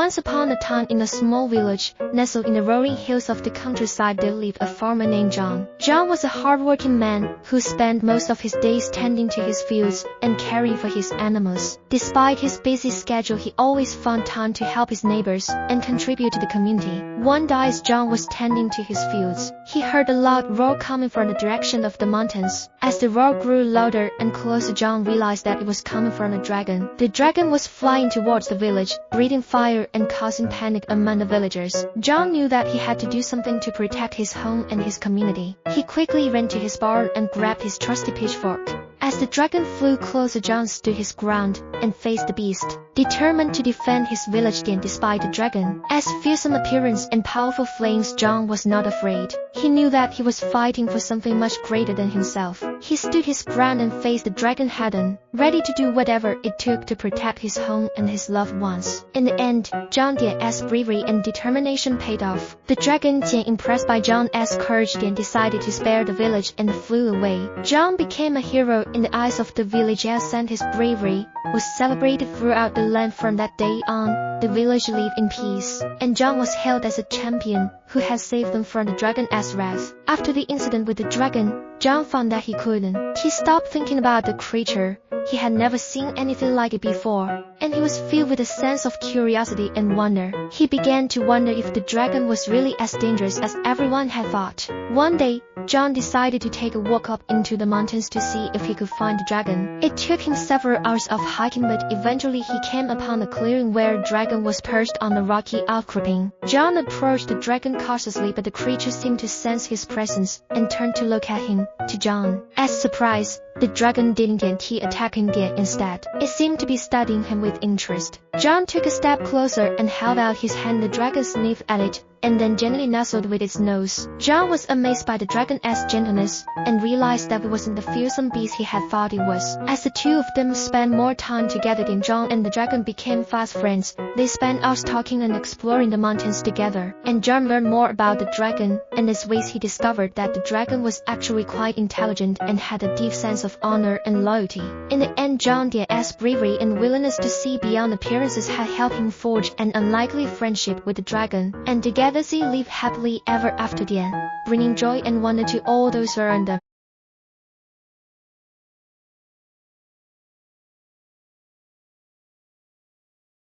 Once upon a time, in a small village, nestled in the rolling hills of the countryside, there lived a farmer named John. John was a hard-working man who spent most of his days tending to his fields and caring for his animals. Despite his busy schedule, he always found time to help his neighbors and contribute to the community. One day, as John was tending to his fields, he heard a loud roar coming from the direction of the mountains. As the roar grew louder and closer, John realized that it was coming from a dragon. The dragon was flying towards the village, breathing fire and causing panic among the villagers. John knew that he had to do something to protect his home and his community. He quickly ran to his barn and grabbed his trusty pitchfork. As the dragon flew closer, John stood his ground and faced the beast, determined to defend his village again despite the dragon. As fearsome appearance and powerful flames, John was not afraid. He knew that he was fighting for something much greater than himself. He stood his ground and faced the dragon head-on, ready to do whatever it took to protect his home and his loved ones. In the end, John's bravery and determination paid off. The dragon, impressed by John's courage, decided to spare the village and flew away. John became a hero in the eyes of the villagers, and his bravery was celebrated throughout the land. From that day on, the village lived in peace, and John was hailed as a champion who had saved them from the dragon's wrath. After the incident with the dragon, John found that he couldn't. He stopped thinking about the creature. He had never seen anything like it before, and he was filled with a sense of curiosity and wonder. He began to wonder if the dragon was really as dangerous as everyone had thought. One day, John decided to take a walk up into the mountains to see if he could find the dragon. It took him several hours of hiking, but eventually he came upon a clearing where a dragon was perched on a rocky outcropping. John approached the dragon cautiously, but the creature seemed to sense his presence and turned to look at him. To John's surprise, the dragon didn't attack him again. Instead, it seemed to be studying him with interest. John took a step closer and held out his hand. The dragon sniffed at it and then gently nuzzled with its nose. John was amazed by the dragon's gentleness and realized that it wasn't the fearsome beast he had thought it was. As the two of them spent more time together, John and the dragon became fast friends. They spent hours talking and exploring the mountains together, and John learned more about the dragon, and as ways he discovered that the dragon was actually quite intelligent and had a deep sense of honor and loyalty. In the end, John's bravery and willingness to see beyond appearances had helped him forge an unlikely friendship with the dragon, and together they lived happily ever after, bringing joy and wonder to all those around them.